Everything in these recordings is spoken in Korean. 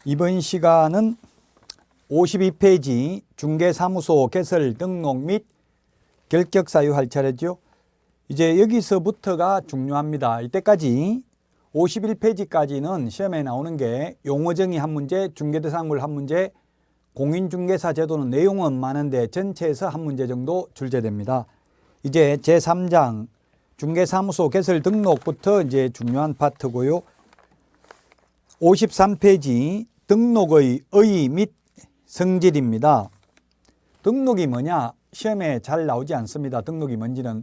이번 시간은 52페이지 중개사무소 개설 등록 및 결격 사유 할 차례죠. 이제 여기서부터가 중요합니다. 이때까지 51페이지까지는 시험에 나오는 게 용어정의 한 문제, 중개대상물 한 문제, 공인중개사 제도는 내용은 많은데 전체에서 한 문제 정도 출제됩니다. 이제 제3장 중개사무소 개설 등록부터 이제 중요한 파트고요. 53페이지 등록의 의의 및 성질입니다. 등록이 뭐냐? 시험에 잘 나오지 않습니다. 등록이 뭔지는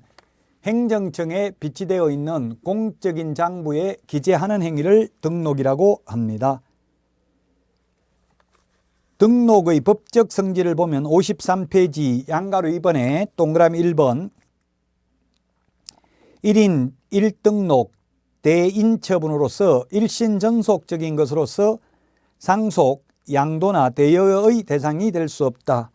행정청에 비치되어 있는 공적인 장부에 기재하는 행위를 등록이라고 합니다. 등록의 법적 성질을 보면 53페이지 양가로 2번에 동그라미 1번 1인 1등록 대인처분으로서 일신전속적인 것으로서 상속, 양도나 대여의 대상이 될 수 없다.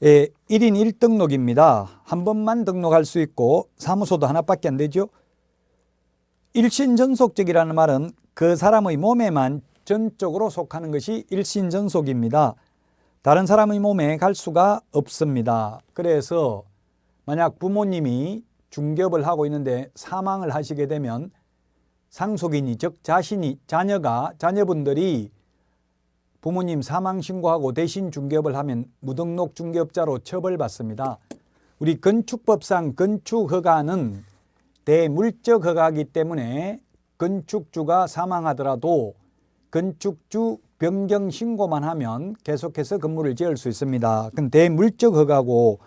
1인 1등록입니다. 한 번만 등록할 수 있고 사무소도 하나밖에 안 되죠. 일신전속적이라는 말은 그 사람의 몸에만 전적으로 속하는 것이 일신전속입니다. 다른 사람의 몸에 갈 수가 없습니다. 그래서 만약 부모님이 중개업을 하고 있는데 사망을 하시게 되면 상속인이 즉 자녀분들이 부모님 사망 신고하고 대신 중개업을 하면 무등록 중개업자로 처벌받습니다. 우리 건축법상 건축허가는 대물적 허가이기 때문에 건축주가 사망하더라도 건축주 변경 신고만 하면 계속해서 건물을 지을 수 있습니다. 그건 대물적 허가고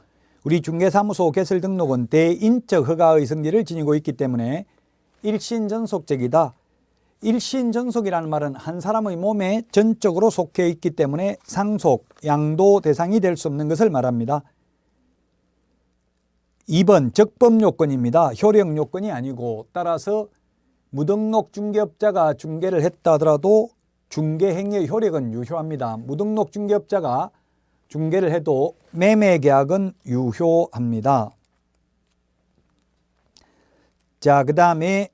우리 중개사무소 개설 등록은 대인적 허가의 성질을 지니고 있기 때문에 일신전속적이다. 일신전속이라는 말은 한 사람의 몸에 전적으로 속해 있기 때문에 상속, 양도 대상이 될 수 없는 것을 말합니다. 2번 적법요건입니다. 효력요건이 아니고 따라서 무등록 중개업자가 중개를 했다 하더라도 중개행위의 효력은 유효합니다. 무등록 중개업자가 중개를 해도 매매계약은 유효합니다. 자, 그 다음에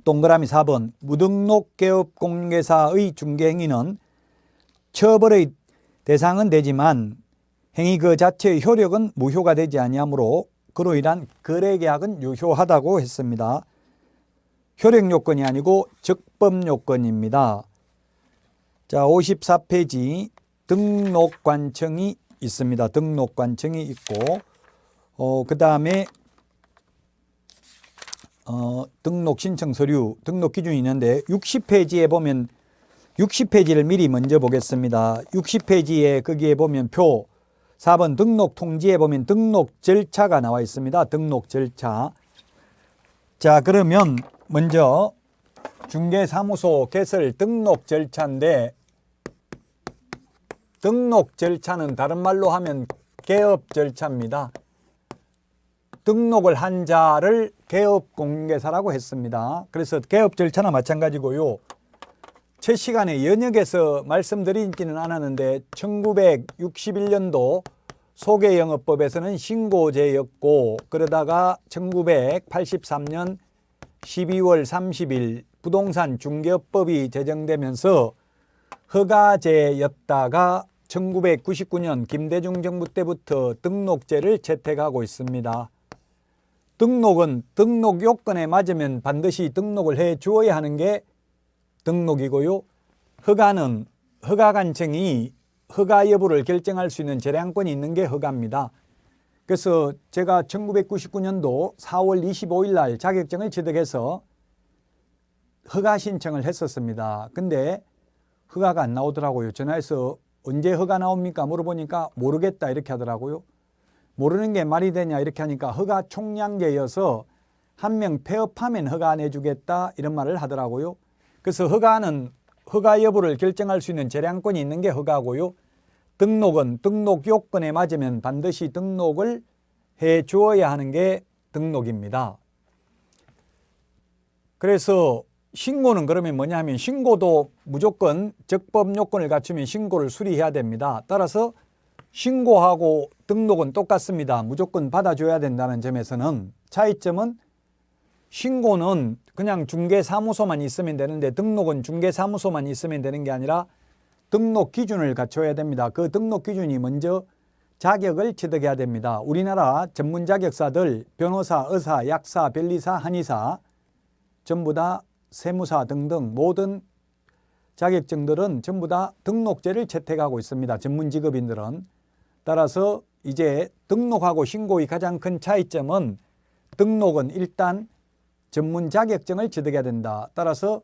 동그라미 4번 무등록 개업 공개사의 중개행위는 처벌의 대상은 되지만 행위 그 자체의 효력은 무효가 되지 아니하므로 그로 인한 거래계약은 유효하다고 했습니다. 효력요건이 아니고 적법요건입니다. 자, 54페이지 등록관청이 있습니다. 등록관청이 있고 그 다음에 등록 신청 서류, 등록 기준이 있는데 60페이지에 보면 60페이지를 미리 먼저 보겠습니다. 60페이지에 거기에 보면 표 4번 등록 통지에 보면 등록 절차가 나와 있습니다. 등록 절차. 자, 그러면 먼저 중개사무소 개설 등록 절차인데 등록 절차는 다른 말로 하면 개업 절차입니다. 등록을 한 자를 개업공개사라고 했습니다. 그래서 개업 절차나 마찬가지고요. 첫 시간에 연역에서 말씀드리지는 않았는데 1961년도 소개영업법에서는 신고제였고 그러다가 1983년 12월 30일 부동산 중개업법이 제정되면서 허가제였다가 1999년 김대중 정부 때부터 등록제를 채택하고 있습니다. 등록은 등록 요건에 맞으면 반드시 등록을 해 주어야 하는 게 등록이고요. 허가는 허가관청이 허가 여부를 결정할 수 있는 재량권이 있는 게 허가입니다. 그래서 제가 1999년도 4월 25일 날 자격증을 취득해서 허가 신청을 했었습니다. 근데 허가가 안 나오더라고요. 전화해서 언제 허가 나옵니까? 물어보니까 모르겠다 이렇게 하더라고요. 모르는 게 말이 되냐 이렇게 하니까 허가 총량제여서 한 명 폐업하면 허가 내주겠다 이런 말을 하더라고요. 그래서 허가는 허가 여부를 결정할 수 있는 재량권이 있는 게 허가고요. 등록은 등록 요건에 맞으면 반드시 등록을 해 주어야 하는 게 등록입니다. 그래서 신고는 그러면 뭐냐 하면 신고도 무조건 적법 요건을 갖추면 신고를 수리해야 됩니다. 따라서 신고하고 등록은 똑같습니다. 무조건 받아줘야 된다는 점에서는 차이점은 신고는 그냥 중개사무소만 있으면 되는데 등록은 중개사무소만 있으면 되는 게 아니라 등록 기준을 갖춰야 됩니다. 그 등록 기준이 먼저 자격을 취득해야 됩니다. 우리나라 전문 자격사들 변호사, 의사, 약사, 변리사, 한의사 전부 다 세무사 등등 모든 자격증들은 전부 다 등록제를 채택하고 있습니다. 전문 직업인들은. 따라서 이제 등록하고 신고의 가장 큰 차이점은 등록은 일단 전문 자격증을 취득해야 된다. 따라서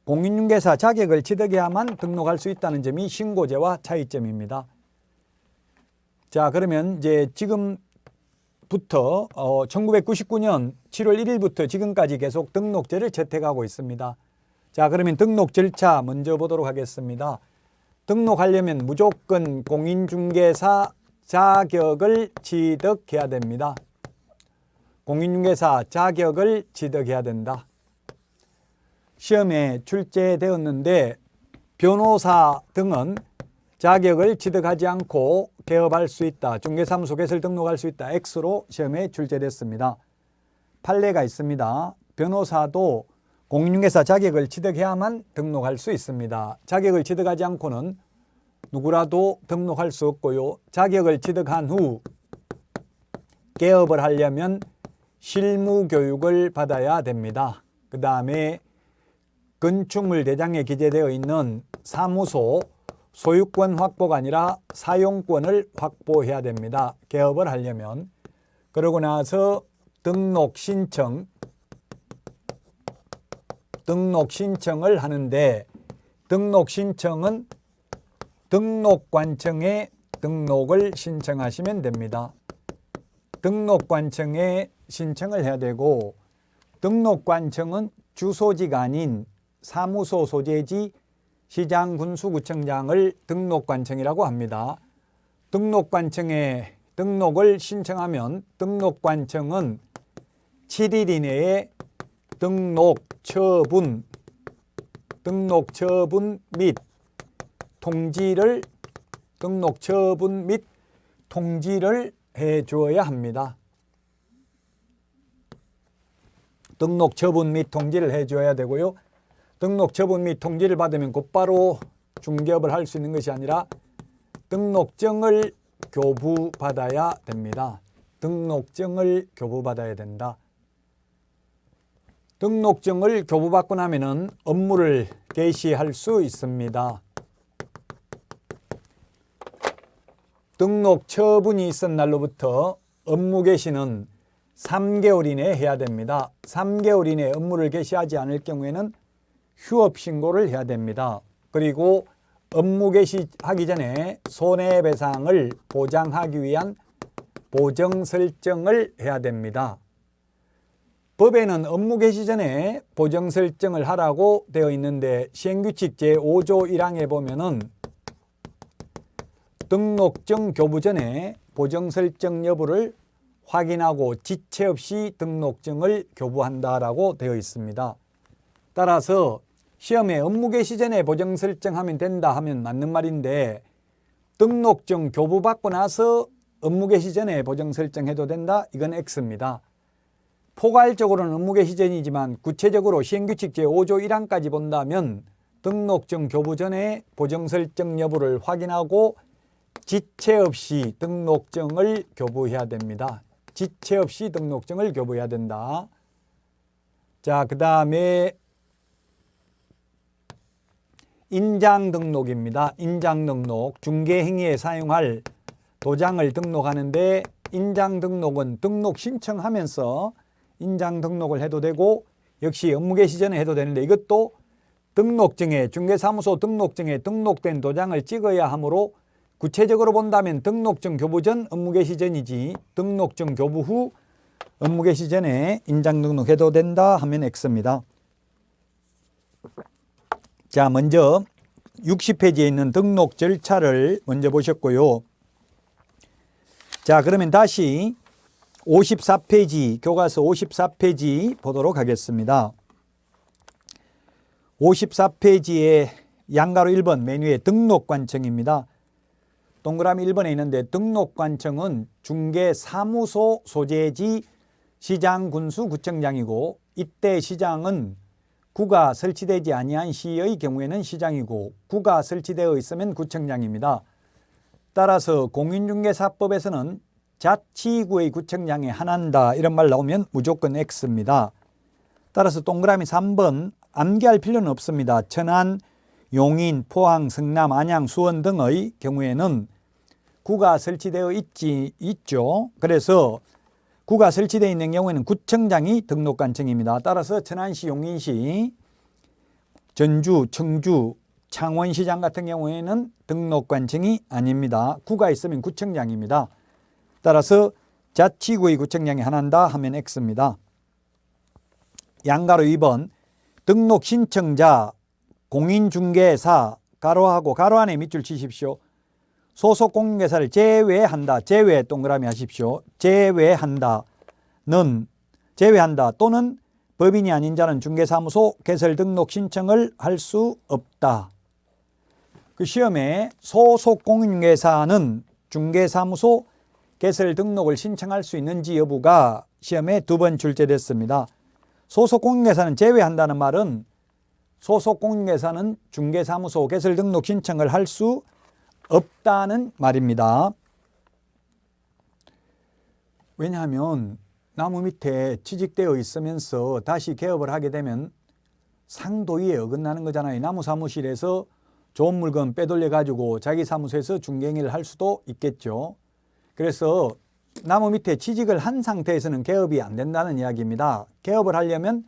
공인중개사 자격을 취득해야만 등록할 수 있다는 점이 신고제와 차이점입니다. 자, 그러면 이제 지금부터 1999년 7월 1일부터 지금까지 계속 등록제를 채택하고 있습니다. 자, 그러면 등록 절차 먼저 보도록 하겠습니다. 등록하려면 무조건 공인중개사 자격을 취득해야 됩니다. 공인중개사 자격을 취득해야 된다. 시험에 출제되었는데 변호사 등은 자격을 취득하지 않고 개업할 수 있다. 중개사무소 개설 등록할 수 있다. X로 시험에 출제됐습니다. 판례가 있습니다. 변호사도 공인중개사 자격을 취득해야만 등록할 수 있습니다. 자격을 취득하지 않고는 누구라도 등록할 수 없고요. 자격을 취득한 후 개업을 하려면 실무 교육을 받아야 됩니다. 그 다음에 건축물 대장에 기재되어 있는 사무소 소유권 확보가 아니라 사용권을 확보해야 됩니다. 개업을 하려면. 그러고 나서 등록 신청을 하는데 등록 신청은 등록관청에 등록을 신청하시면 됩니다. 등록관청에 신청을 해야 되고 등록관청은 주소지가 아닌 사무소 소재지 시장, 군수, 구청장을 등록관청이라고 합니다. 등록관청에 등록을 신청하면 등록관청은 7일 이내에 등록 처분 및 통지를 해 주어야 합니다. 등록 처분 및 통지를 해 줘야 되고요. 등록 처분 및 통지를 받으면 곧바로 중개업을 할 수 있는 것이 아니라 등록증을 교부받아야 됩니다. 등록증을 교부받아야 된다. 등록증을 교부받고 나면은 업무를 개시할 수 있습니다. 등록 처분이 있은 날로부터 업무 개시는 3개월 이내에 해야 됩니다. 3개월 이내에 업무를 개시하지 않을 경우에는 휴업 신고를 해야 됩니다. 그리고 업무 개시하기 전에 손해배상을 보장하기 위한 보정 설정을 해야 됩니다. 법에는 업무 개시 전에 보정 설정을 하라고 되어 있는데 시행규칙 제5조 1항에 보면은 등록증 교부 전에 보정 설정 여부를 확인하고 지체 없이 등록증을 교부한다라고 되어 있습니다. 따라서 시험에 업무 개시 전에 보정 설정하면 된다 하면 맞는 말인데 등록증 교부받고 나서 업무 개시 전에 보정 설정해도 된다? 이건 X입니다. 포괄적으로는 업무 개시 전이지만 구체적으로 시행규칙 제5조 1항까지 본다면 등록증 교부 전에 보정 설정 여부를 확인하고 지체 없이 등록증을 교부해야 됩니다. 지체 없이 등록증을 교부해야 된다. 자, 그 다음에 인장 등록입니다. 인장 등록, 중개행위에 사용할 도장을 등록하는데 인장 등록은 등록 신청하면서 인장 등록을 해도 되고 역시 업무 개시 전에 해도 되는데 이것도 등록증에 중개사무소 등록증에 등록된 도장을 찍어야 하므로 구체적으로 본다면 등록증 교부 전 업무 개시 전이지 등록증 교부 후 업무 개시 전에 인장 등록해도 된다 하면 X입니다. 자, 먼저 60페이지에 있는 등록 절차를 먼저 보셨고요. 자, 그러면 다시 54페이지, 교과서 54페이지 보도록 하겠습니다. 54페이지에 양가로 1번 메뉴에 등록관청입니다. 동그라미 1번에 있는데 등록관청은 중개사무소 소재지 시장, 군수, 구청장이고 이때 시장은 구가 설치되지 아니한 시의 경우에는 시장이고 구가 설치되어 있으면 구청장입니다. 따라서 공인중개사법에서는 자치구의 구청장에 한한다 이런 말 나오면 무조건 X입니다. 따라서 동그라미 3번 암기할 필요는 없습니다. 천안, 용인, 포항, 성남, 안양, 수원 등의 경우에는 구가 설치되어 있죠. 그래서 구가 설치되어 있는 경우에는 구청장이 등록관청입니다. 따라서 천안시, 용인시, 전주, 청주, 창원시장 같은 경우에는 등록관청이 아닙니다. 구가 있으면 구청장입니다. 따라서 자치구의 구청장에 한한다 하면 X입니다. 양가로 2번 등록 신청자, 공인중개사, 가로하고 가로 안에 밑줄 치십시오. 소속 공인중개사를 제외한다. 제외 동그라미 하십시오. 제외한다 또는 법인이 아닌 자는 중개사무소 개설 등록 신청을 할 수 없다. 그 시험에 소속 공인중개사는 중개사무소 개설 등록을 신청할 수 있는지 여부가 시험에 2번 출제됐습니다. 소속 공인중개사는 제외한다는 말은 소속 공인중개사는 중개사무소 개설 등록 신청을 할 수 없다는 말입니다. 왜냐하면 나무 밑에 취직되어 있으면서 다시 개업을 하게 되면 상도위에 어긋나는 거잖아요. 나무 사무실에서 좋은 물건 빼돌려 가지고 자기 사무소에서 중개행위를 할 수도 있겠죠. 그래서 나무 밑에 취직을 한 상태에서는 개업이 안 된다는 이야기입니다. 개업을 하려면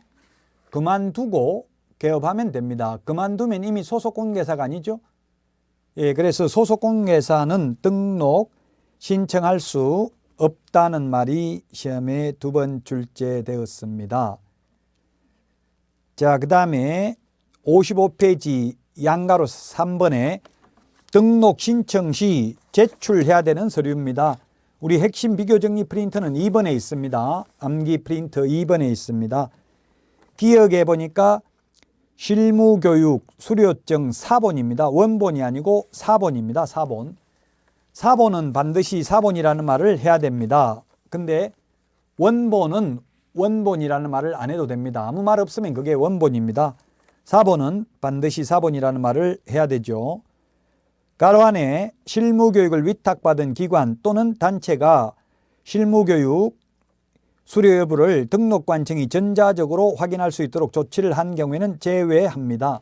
그만두고 개업하면 됩니다. 그만두면 이미 소속 공인중개사가 아니죠. 예, 그래서 소속 공인중개사는 등록 신청할 수 없다는 말이 시험에 2번 출제되었습니다. 자, 그 다음에 55페이지 양가로 3번에 등록 신청 시 제출해야 되는 서류입니다. 우리 핵심 비교정리 프린터는 2번에 있습니다. 암기 프린터 2번에 있습니다. 기억해 보니까 실무교육 수료증 4번입니다. 원본이 아니고 4번입니다. 4번. 4번은 반드시 4번이라는 말을 해야 됩니다. 근데 원본은 원본이라는 말을 안 해도 됩니다. 아무 말 없으면 그게 원본입니다. 4번은 반드시 4번이라는 말을 해야 되죠. 가로 안에 실무교육을 위탁받은 기관 또는 단체가 실무교육 수료 여부를 등록관청이 전자적으로 확인할 수 있도록 조치를 한 경우에는 제외합니다.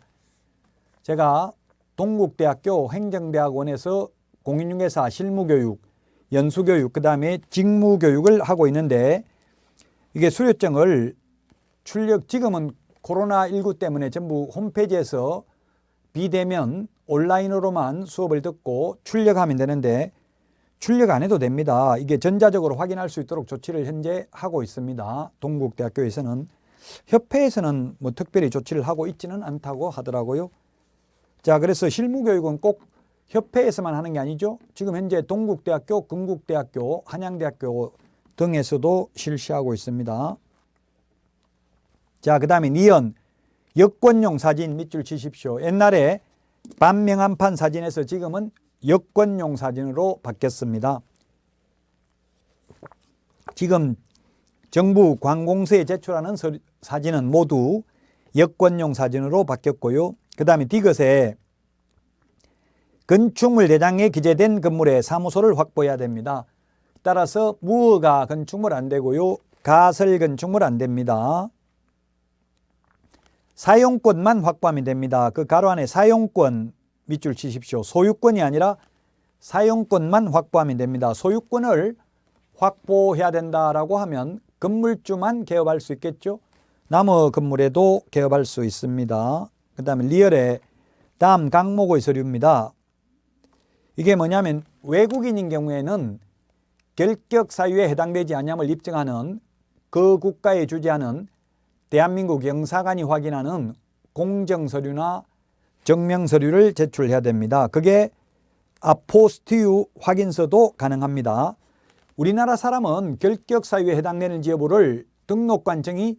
제가 동국대학교 행정대학원에서 공인중개사 실무교육, 연수교육, 그 다음에 직무교육을 하고 있는데 이게 수료증을 지금은 코로나19 때문에 전부 홈페이지에서 비대면 온라인으로만 수업을 듣고 출력하면 되는데 출력 안 해도 됩니다. 이게 전자적으로 확인할 수 있도록 조치를 현재 하고 있습니다. 동국대학교에서는. 협회에서는 뭐 특별히 조치를 하고 있지는 않다고 하더라고요. 자, 그래서 실무교육은 꼭 협회에서만 하는 게 아니죠. 지금 현재 동국대학교, 건국대학교, 한양대학교 등에서도 실시하고 있습니다. 자, 그 다음에 니은 여권용 사진 밑줄 치십시오. 옛날에 반명함판 사진에서 지금은 여권용 사진으로 바뀌었습니다. 지금 정부 관공서에 제출하는 사진은 모두 여권용 사진으로 바뀌었고요. 그 다음에 디귿에 건축물 대장에 기재된 건물의 사무소를 확보해야 됩니다. 따라서 무허가 건축물 안 되고요. 가설 건축물 안 됩니다. 사용권만 확보하면 됩니다. 그 가로 안에 사용권 밑줄 치십시오. 소유권이 아니라 사용권만 확보하면 됩니다. 소유권을 확보해야 된다라고 하면 건물주만 개업할 수 있겠죠. 나무 건물에도 개업할 수 있습니다. 그 다음에 리얼의 다음 강목의 서류입니다. 이게 뭐냐면 외국인인 경우에는 결격 사유에 해당되지 않음을 입증하는 그 국가에 주재하는 대한민국 영사관이 확인하는 공정서류나 정명서류를 제출해야 됩니다. 그게 아포스티유 확인서도 가능합니다. 우리나라 사람은 결격 사유에 해당되는지 여부를 등록관청이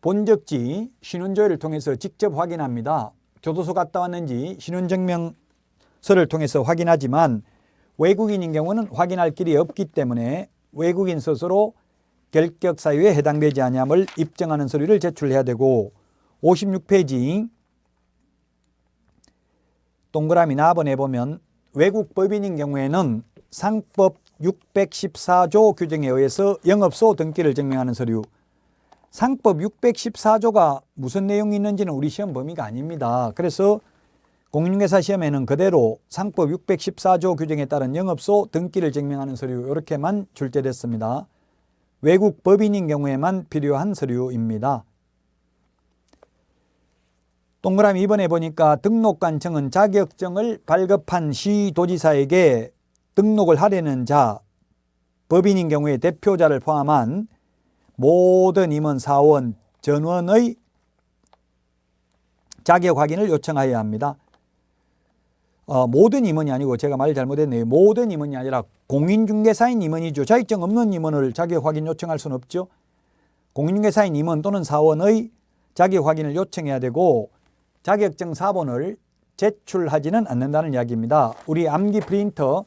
본적지 신원조회를 통해서 직접 확인합니다. 교도소 갔다 왔는지 신원증명서를 통해서 확인하지만 외국인인 경우는 확인할 길이 없기 때문에 외국인 스스로 결격 사유에 해당되지 아니함을 입증하는 서류를 제출해야 되고 56페이지 동그라미 4번에 보면 외국 법인인 경우에는 상법 614조 규정에 의해서 영업소 등기를 증명하는 서류. 상법 614조가 무슨 내용이 있는지는 우리 시험 범위가 아닙니다. 그래서 공인중개사 시험에는 그대로 상법 614조 규정에 따른 영업소 등기를 증명하는 서류 이렇게만 출제됐습니다. 외국 법인인 경우에만 필요한 서류입니다. 동그라미 2번에 보니까 등록관청은 자격증을 발급한 시도지사에게 등록을 하려는 자, 법인인 경우에 대표자를 포함한 모든 임원, 사원, 전원의 자격 확인을 요청하여야 합니다. 모든 임원이 아니고 제가 말 잘못했네요. 모든 임원이 아니라 공인중개사인 임원이죠. 자격증 없는 임원을 자격 확인 요청할 수는 없죠. 공인중개사인 임원 또는 사원의 자격 확인을 요청해야 되고 자격증 사본을 제출하지는 않는다는 이야기입니다. 우리 암기 프린터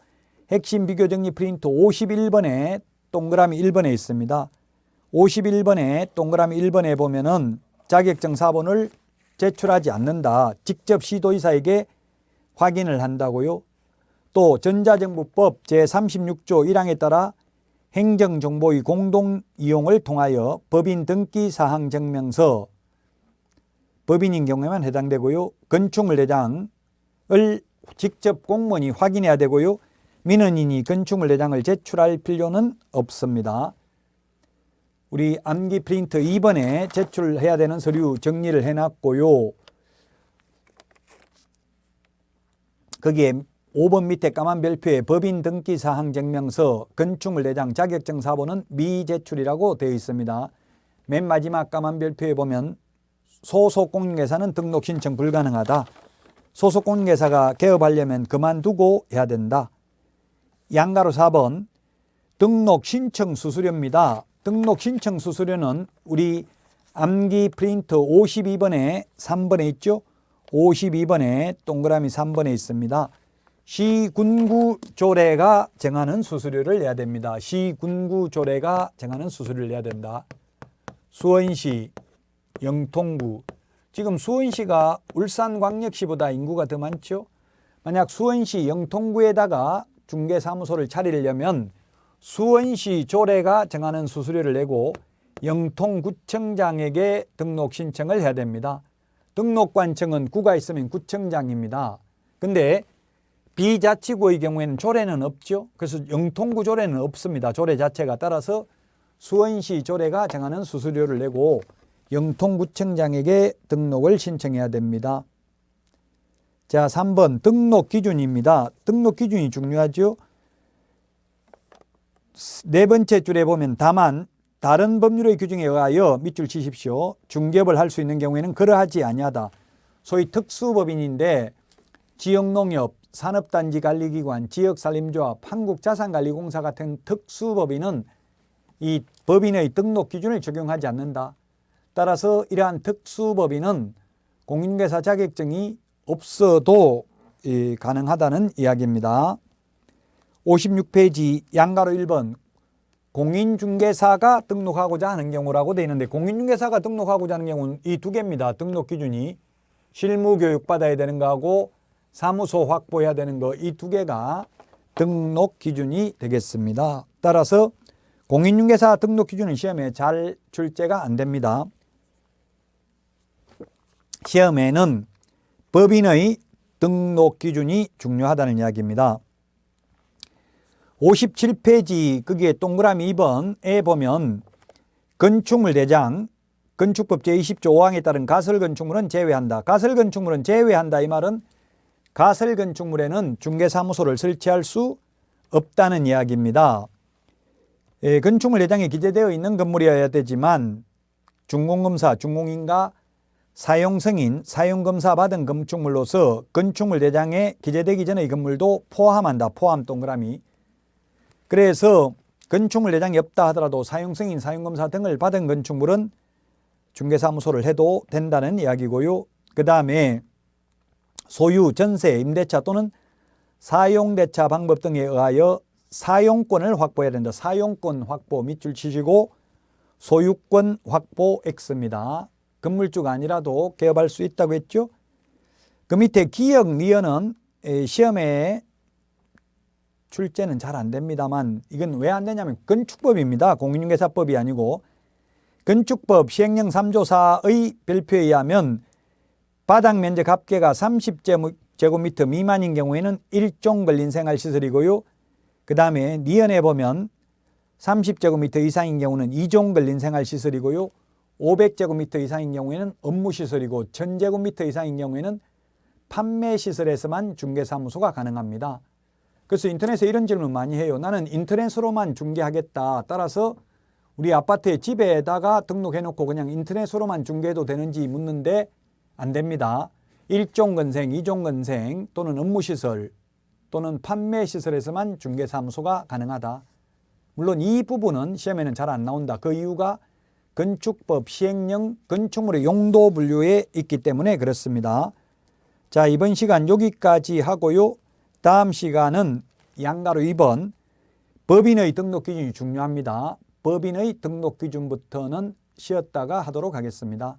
핵심 비교 정리 프린터 51번에 동그라미 1번에 있습니다. 51번에 동그라미 1번에 보면은 자격증 사본을 제출하지 않는다. 직접 시도지사에게 확인을 한다고요. 또 전자정부법 제36조 1항에 따라 행정정보의 공동이용을 통하여 법인 등기사항 증명서 법인인 경우에만 해당되고요. 건축물대장을 직접 공무원이 확인해야 되고요. 민원인이 건축물대장을 제출할 필요는 없습니다. 우리 암기 프린트 2번에 제출해야 되는 서류 정리를 해놨고요. 거기에 5번 밑에 까만 별표에 법인 등기사항 증명서, 건축물대장 자격증 사본은 미제출이라고 되어 있습니다. 맨 마지막 까만 별표에 보면 소속 공인중개사는 등록 신청 불가능하다. 소속 공인중개사가 개업하려면 그만두고 해야 된다. 양가로 4번 등록 신청 수수료입니다. 등록 신청 수수료는 우리 암기 프린트 52번에 3번에 있죠. 52번에 동그라미 3번에 있습니다. 시군구조례가 정하는 수수료를 내야 됩니다. 시군구조례가 정하는 수수료를 내야 된다. 수원시, 영통구. 지금 수원시가 울산광역시보다 인구가 더 많죠. 만약 수원시 영통구에다가 중개사무소를 차리려면 수원시 조례가 정하는 수수료를 내고 영통구청장에게 등록 신청을 해야 됩니다. 등록관청은 구가 있으면 구청장입니다. 근데 비자치구의 경우에는 조례는 없죠. 그래서 영통구 조례는 없습니다. 조례 자체가. 따라서 수원시 조례가 정하는 수수료를 내고 영통구청장에게 등록을 신청해야 됩니다. 자, 3번 등록 기준입니다. 등록 기준이 중요하죠. 네 번째 줄에 보면 다만 다른 법률의 규정에 의하여 밑줄 치십시오. 중개업을 할 수 있는 경우에는 그러하지 아니하다. 소위 특수법인인데 지역농협, 산업단지관리기관, 지역산림조합, 한국자산관리공사 같은 특수법인은 이 법인의 등록 기준을 적용하지 않는다. 따라서 이러한 특수법인은 공인중개사 자격증이 없어도 가능하다는 이야기입니다. 56페이지 양가로 1번 공인중개사가 등록하고자 하는 경우라고 되어 있는데 공인중개사가 등록하고자 하는 경우는 이 두 개입니다. 등록 기준이 실무교육 받아야 되는 거하고 사무소 확보해야 되는 거 이 두 개가 등록 기준이 되겠습니다. 따라서 공인중개사 등록 기준은 시험에 잘 출제가 안 됩니다. 시험에는 법인의 등록 기준이 중요하다는 이야기입니다. 57페이지 거기에 동그라미 2번에 보면 건축물대장, 건축법 제20조 5항에 따른 가설건축물은 제외한다. 가설건축물은 제외한다. 이 말은 가설건축물에는 중개사무소를 설치할 수 없다는 이야기입니다. 건축물대장에 기재되어 있는 건물이어야 되지만 준공검사, 준공인가 사용승인, 사용검사 받은 건축물로서 건축물대장에 기재되기 전의 건물도 포함한다. 포함 동그라미. 그래서 건축물대장이 없다 하더라도 사용승인, 사용검사 등을 받은 건축물은 중개사무소를 해도 된다는 이야기고요. 그 다음에 소유, 전세, 임대차 또는 사용대차 방법 등에 의하여 사용권을 확보해야 된다. 사용권 확보 밑줄 치시고 소유권 확보 X입니다. 건물주가 아니라도 개업할 수 있다고 했죠. 그 밑에 기역, 니은은 시험에 출제는 잘 안 됩니다만 이건 왜 안 되냐면 건축법입니다. 공인중개사법이 아니고 건축법 시행령 3조 4의 별표에 의하면 바닥 면적 합계가 30제곱미터 미만인 경우에는 1종 걸린 생활시설이고요. 그 다음에 니은에 보면 30제곱미터 이상인 경우는 2종 걸린 생활시설이고요. 500제곱미터 이상인 경우에는 업무시설이고 1000제곱미터 이상인 경우에는 판매시설에서만 중개사무소가 가능합니다. 그래서 인터넷에 이런 질문 많이 해요. 나는 인터넷으로만 중개하겠다. 따라서 우리 아파트에 집에다가 등록해놓고 그냥 인터넷으로만 중개해도 되는지 묻는데 안 됩니다. 1종 건생, 2종 건생 또는 업무시설 또는 판매시설에서만 중개사무소가 가능하다. 물론 이 부분은 시험에는 잘 안 나온다. 그 이유가 건축법 시행령 건축물의 용도 분류에 있기 때문에 그렇습니다. 자, 이번 시간 여기까지 하고요. 다음 시간은 양가로 2번 법인의 등록 기준이 중요합니다. 법인의 등록 기준부터는 쉬었다가 하도록 하겠습니다.